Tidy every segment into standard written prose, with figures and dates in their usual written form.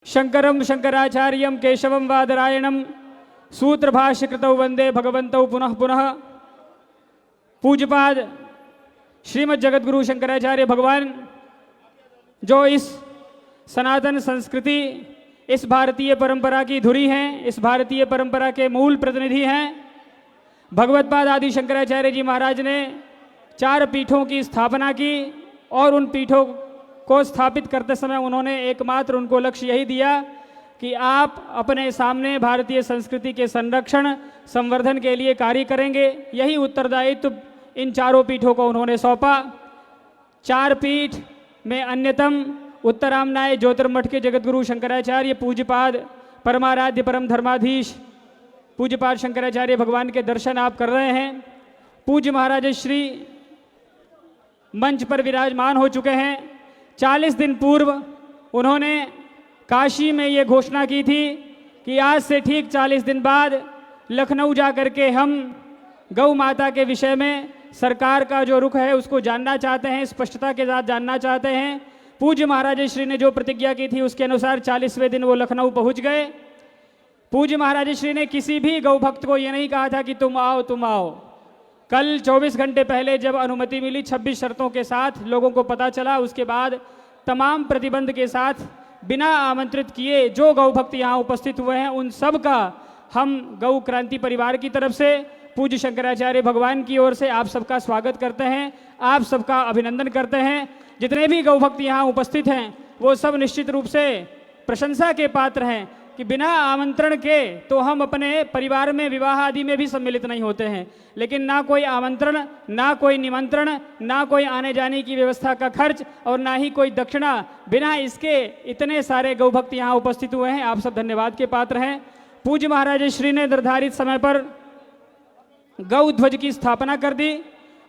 शंकरं शंकराचार्यं केशवं वादरायणं सूत्रभाष्यकृतौ वंदे भगवन्तौ पुनः पुनः। पूज्यपाद श्रीमद् जगद्गुरु शंकराचार्य भगवान जो इस सनातन संस्कृति, इस भारतीय परंपरा की धुरी हैं, इस भारतीय परंपरा के मूल प्रतिनिधि हैं। भगवत्पाद आदि शंकराचार्य जी महाराज ने 4 पीठों की स्थापना की और उन पीठों को स्थापित करते समय उन्होंने एकमात्र उनको लक्ष्य यही दिया कि आप अपने सामने भारतीय संस्कृति के संरक्षण संवर्धन के लिए कार्य करेंगे। यही उत्तरदायित्व इन 4 पीठों को उन्होंने सौंपा। 4 पीठ में अन्यतम उत्तरामनाय ज्योतिर्मठ के जगतगुरु शंकराचार्य पूज्यपाद परमाराध्य परम धर्माधीश पूज्यपाद शंकराचार्य भगवान के दर्शन आप कर रहे हैं। पूज्य महाराज श्री मंच पर विराजमान हो चुके हैं। 40 दिन पूर्व उन्होंने काशी में ये घोषणा की थी कि आज से ठीक 40 दिन बाद लखनऊ जा कर के हम गौ माता के विषय में सरकार का जो रुख है उसको जानना चाहते हैं, स्पष्टता के साथ जानना चाहते हैं। पूज्य महाराज श्री ने जो प्रतिज्ञा की थी उसके अनुसार 40वें दिन वो लखनऊ पहुंच गए। पूज्य महाराज श्री ने किसी भी गौ भक्त को ये नहीं कहा था कि तुम आओ तुम आओ। कल 24 घंटे पहले जब अनुमति मिली 26 शर्तों के साथ लोगों को पता चला, उसके बाद तमाम प्रतिबंध के साथ बिना आमंत्रित किए जो गौ भक्त यहाँ उपस्थित हुए हैं उन सब का हम गौ क्रांति परिवार की तरफ से पूज्य शंकराचार्य भगवान की ओर से आप सबका स्वागत करते हैं, आप सबका अभिनंदन करते हैं। जितने भी गौ भक्त यहाँ उपस्थित हैं वो सब निश्चित रूप से प्रशंसा के पात्र हैं कि बिना आमंत्रण के तो हम अपने परिवार में विवाह आदि में भी सम्मिलित नहीं होते हैं, लेकिन ना कोई आमंत्रण, ना कोई निमंत्रण, ना कोई आने जाने की व्यवस्था का खर्च और ना ही कोई दक्षिणा, बिना इसके इतने सारे गौ भक्त यहाँ उपस्थित हुए हैं। आप सब धन्यवाद के पात्र हैं। पूज्य महाराज श्री ने निर्धारित समय पर गौ ध्वज की स्थापना कर दी।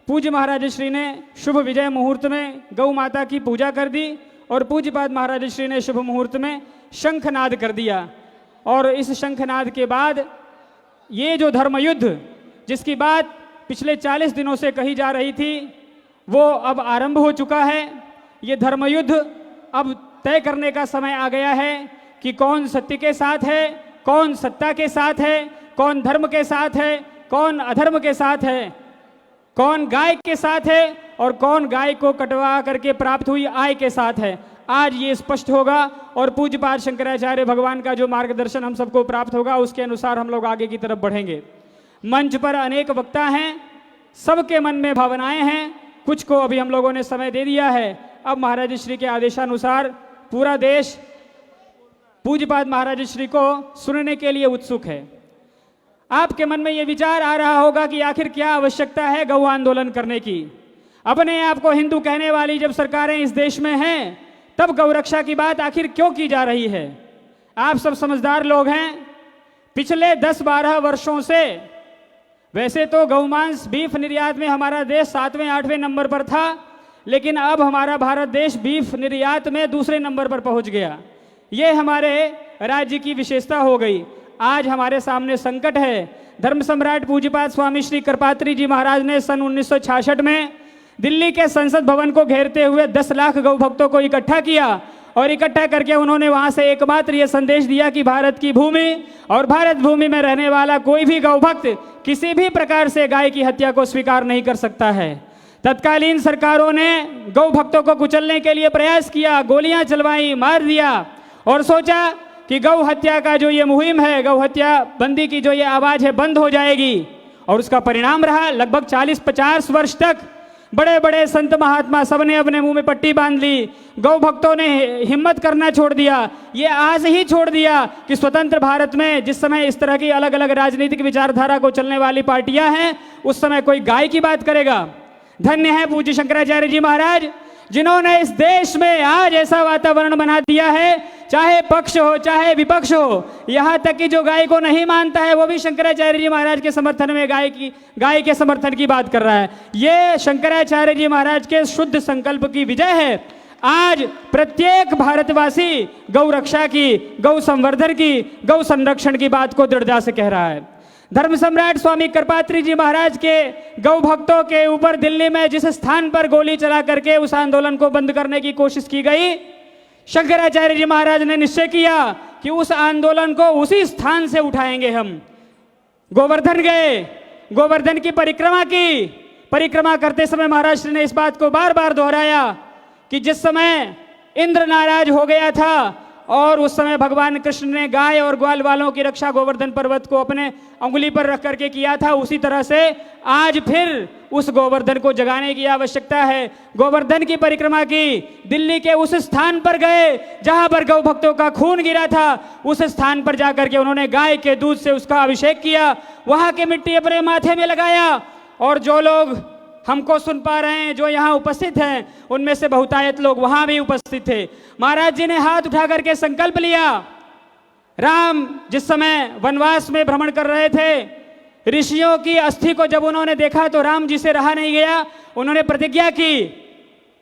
पूज्य महाराज श्री ने शुभ विजय मुहूर्त में गौ माता की पूजा कर दी और पूज्यपाद महाराज श्री ने शुभ मुहूर्त में शंखनाद कर दिया। और इस शंखनाद के बाद ये जो धर्मयुद्ध जिसकी बात पिछले 40 दिनों से कही जा रही थी वो अब आरंभ हो चुका है। ये धर्मयुद्ध अब तय करने का समय आ गया है कि कौन सत्य के साथ है, कौन सत्ता के साथ है, कौन धर्म के साथ है, कौन अधर्म के साथ है, कौन गाय के साथ है और कौन गाय को कटवा करके प्राप्त हुई आय के साथ है। आज ये स्पष्ट होगा और पूज्यपाद शंकराचार्य भगवान का जो मार्गदर्शन हम सबको प्राप्त होगा उसके अनुसार हम लोग आगे की तरफ बढ़ेंगे। मंच पर अनेक वक्ता हैं, सबके मन में भावनाएं हैं, कुछ को अभी हम लोगों ने समय दे दिया है। अब महाराज श्री के आदेशानुसार पूरा देश पूज्यपाद महाराज श्री को सुनने के लिए उत्सुक है। आपके मन में ये विचार आ रहा होगा कि आखिर क्या आवश्यकता है गौ आंदोलन करने की। अपने आप को हिंदू कहने वाली जब सरकारें इस देश में हैं तब गौ रक्षा की बात आखिर क्यों की जा रही है। आप सब समझदार लोग हैं। पिछले 10-12 वर्षों से वैसे तो गौमांस बीफ निर्यात में हमारा देश 7वें-8वें नंबर पर था, लेकिन अब हमारा भारत देश बीफ निर्यात में दूसरे नंबर पर पहुंच गया। ये हमारे राज्य की विशेषता हो गई। आज हमारे सामने संकट है। धर्म सम्राट पूज्यपाद स्वामी श्री करपात्री जी महाराज ने सन 1966 में दिल्ली के संसद भवन को घेरते हुए 10 लाख गौ भक्तों को इकट्ठा किया और इकट्ठा करके उन्होंने वहां से एकमात्र ये संदेश दिया कि भारत की भूमि और भारत भूमि में रहने वाला कोई भी गौ भक्त किसी भी प्रकार से गाय की हत्या को स्वीकार नहीं कर सकता है। तत्कालीन सरकारों ने गौ भक्तों को कुचलने के लिए प्रयास किया, गोलियां चलवाई, मार दिया और सोचा कि गौ हत्या का जो ये मुहिम है, गौ हत्या बंदी की जो ये आवाज है बंद हो जाएगी। और उसका परिणाम रहा लगभग 40-50 वर्ष तक बड़े बड़े संत महात्मा सबने अपने मुंह में पट्टी बांध ली। गौ भक्तों ने हिम्मत करना छोड़ दिया। ये आज ही छोड़ दिया कि स्वतंत्र भारत में जिस समय इस तरह की अलग अलग राजनीतिक विचारधारा को चलने वाली पार्टियां हैं उस समय कोई गाय की बात करेगा। धन्य है पूज्य शंकराचार्य जी महाराज जिन्होंने इस देश में आज ऐसा वातावरण बना दिया है, चाहे पक्ष हो चाहे विपक्ष हो, यहाँ तक कि जो गाय को नहीं मानता है वो भी शंकराचार्य जी महाराज के समर्थन में गाय के समर्थन की बात कर रहा है। ये शंकराचार्य जी महाराज के शुद्ध संकल्प की विजय है। आज प्रत्येक भारतवासी गौ रक्षा की, गौ संवर्धन की, गौ संरक्षण की बात को दृढ़ता से कह रहा है। धर्म सम्राट स्वामी करपात्री जी महाराज के गौ भक्तों के ऊपर दिल्ली में जिस स्थान पर गोली चला करके उस आंदोलन को बंद करने की कोशिश की गई, शंकराचार्य जी महाराज ने निश्चय किया कि उस आंदोलन को उसी स्थान से उठाएंगे हम। गोवर्धन गए, गोवर्धन की परिक्रमा की। परिक्रमा करते समय महाराज श्री ने इस बात को बार बार दोहराया कि जिस समय इंद्र नाराज हो गया था और उस समय भगवान कृष्ण ने गाय और ग्वाल वालों की रक्षा गोवर्धन पर्वत को अपने अंगुली पर रख करके किया था, उसी तरह से आज फिर उस गोवर्धन को जगाने की आवश्यकता है। गोवर्धन की परिक्रमा की, दिल्ली के उस स्थान पर गए जहां पर गौ भक्तों का खून गिरा था, उस स्थान पर जाकर के उन्होंने गाय के दूध से उसका अभिषेक किया, वहां की मिट्टी अपने माथे में लगाया। और जो लोग हमको सुन पा रहे हैं, जो यहाँ उपस्थित हैं, उनमें से बहुतायत लोग वहां भी उपस्थित थे। महाराज जी ने हाथ उठा करके संकल्प लिया। राम जिस समय वनवास में भ्रमण कर रहे थे, ऋषियों की अस्थि को जब उन्होंने देखा तो राम जी से रहा नहीं गया। उन्होंने प्रतिज्ञा की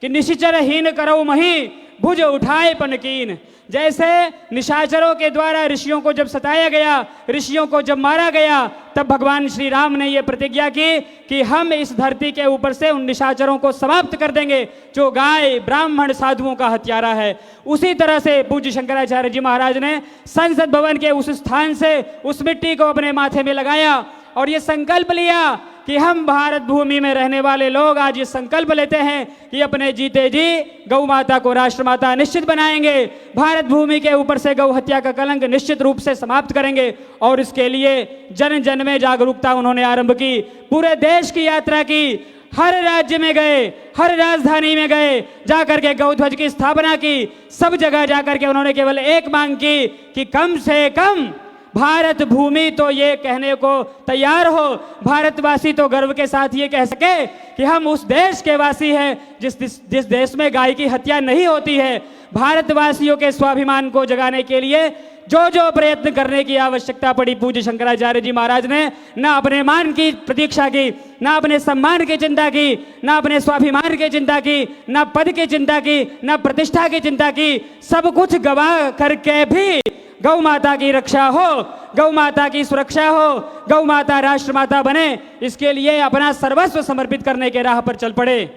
कि निशिचर हीन करौ मही भुज उठाए पनकीन। जैसे निशाचरों के द्वारा ऋषियों को जब सताया गया, ऋषियों को जब मारा गया, तब भगवान श्री राम ने यह प्रतिज्ञा की कि हम इस धरती के ऊपर से उन निशाचरों को समाप्त कर देंगे जो गाय ब्राह्मण साधुओं का हत्यारा है। उसी तरह से पूज्य शंकराचार्य जी महाराज ने संसद भवन के उस स्थान से उस मिट्टी को अपने माथे में लगाया और ये संकल्प लिया कि हम भारत भूमि में रहने वाले लोग आज ये संकल्प लेते हैं कि अपने जीते जी गौ माता को राष्ट्रमाता निश्चित बनाएंगे, भारत भूमि के ऊपर से गौ हत्या का कलंक निश्चित रूप से समाप्त करेंगे। और इसके लिए जन जन में जागरूकता उन्होंने आरंभ की, पूरे देश की यात्रा की, हर राज्य में गए, हर राजधानी में गए, जाकर के गौध्वज की स्थापना की। सब जगह जाकर के उन्होंने केवल एक मांग की कि कम से कम भारत भूमि तो ये कहने को तैयार हो, भारतवासी तो गर्व के साथ ये कह सके कि हम उस देश के वासी हैं जिस देश में गाय की हत्या नहीं होती है। भारतवासियों के स्वाभिमान को जगाने के लिए जो जो प्रयत्न करने की आवश्यकता पड़ी, पूज्य शंकराचार्य जी महाराज ने ना अपने मान की प्रतीक्षा की, ना अपने सम्मान की चिंता की, ना अपने स्वाभिमान की चिंता की, ना पद की चिंता की, ना प्रतिष्ठा की चिंता की। सब कुछ गवा करके भी गौ माता की रक्षा हो, गौ माता की सुरक्षा हो, गौ माता राष्ट्रमाता बने, इसके लिए अपना सर्वस्व समर्पित करने के राह पर चल पड़े।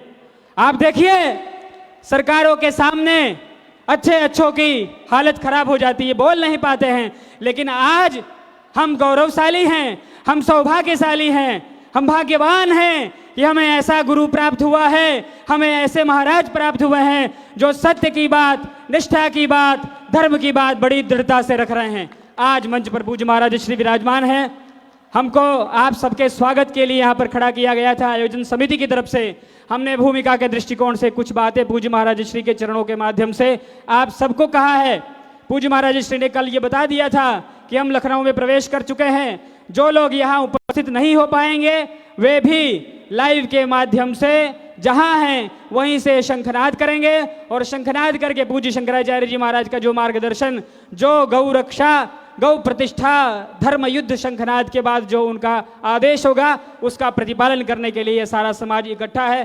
आप देखिए सरकारों के सामने अच्छे अच्छों की हालत खराब हो जाती है, बोल नहीं पाते हैं। लेकिन आज हम गौरवशाली हैं, हम सौभाग्यशाली हैं, हम भाग्यवान हैं कि हमें ऐसा गुरु प्राप्त हुआ है, हमें ऐसे महाराज प्राप्त हुए हैं जो सत्य की बात, निष्ठा की बात, धर्म की बात बड़ी दृढ़ता से रख रहे हैं। आज मंच पर पूज्य महाराज श्री विराजमान हैं। हमको आप सबके स्वागत के लिए यहाँ पर खड़ा किया गया था आयोजन समिति की तरफ से। हमने भूमिका के दृष्टिकोण से कुछ बातें पूज्य महाराज श्री के चरणों के माध्यम से आप सबको कहा है। पूज्य महाराज श्री ने कल ये बता दिया था कि हम लखनऊ में प्रवेश कर चुके हैं। जो लोग यहाँ उपस्थित नहीं हो पाएंगे वे भी लाइव के माध्यम से जहां हैं वहीं से शंखनाद करेंगे और शंखनाद करके पूज्य शंकराचार्य जी महाराज का जो मार्गदर्शन, जो गौ रक्षा, गौ प्रतिष्ठा, धर्म युद्ध शंखनाद के बाद जो उनका आदेश होगा उसका प्रतिपालन करने के लिए सारा समाज इकट्ठा है।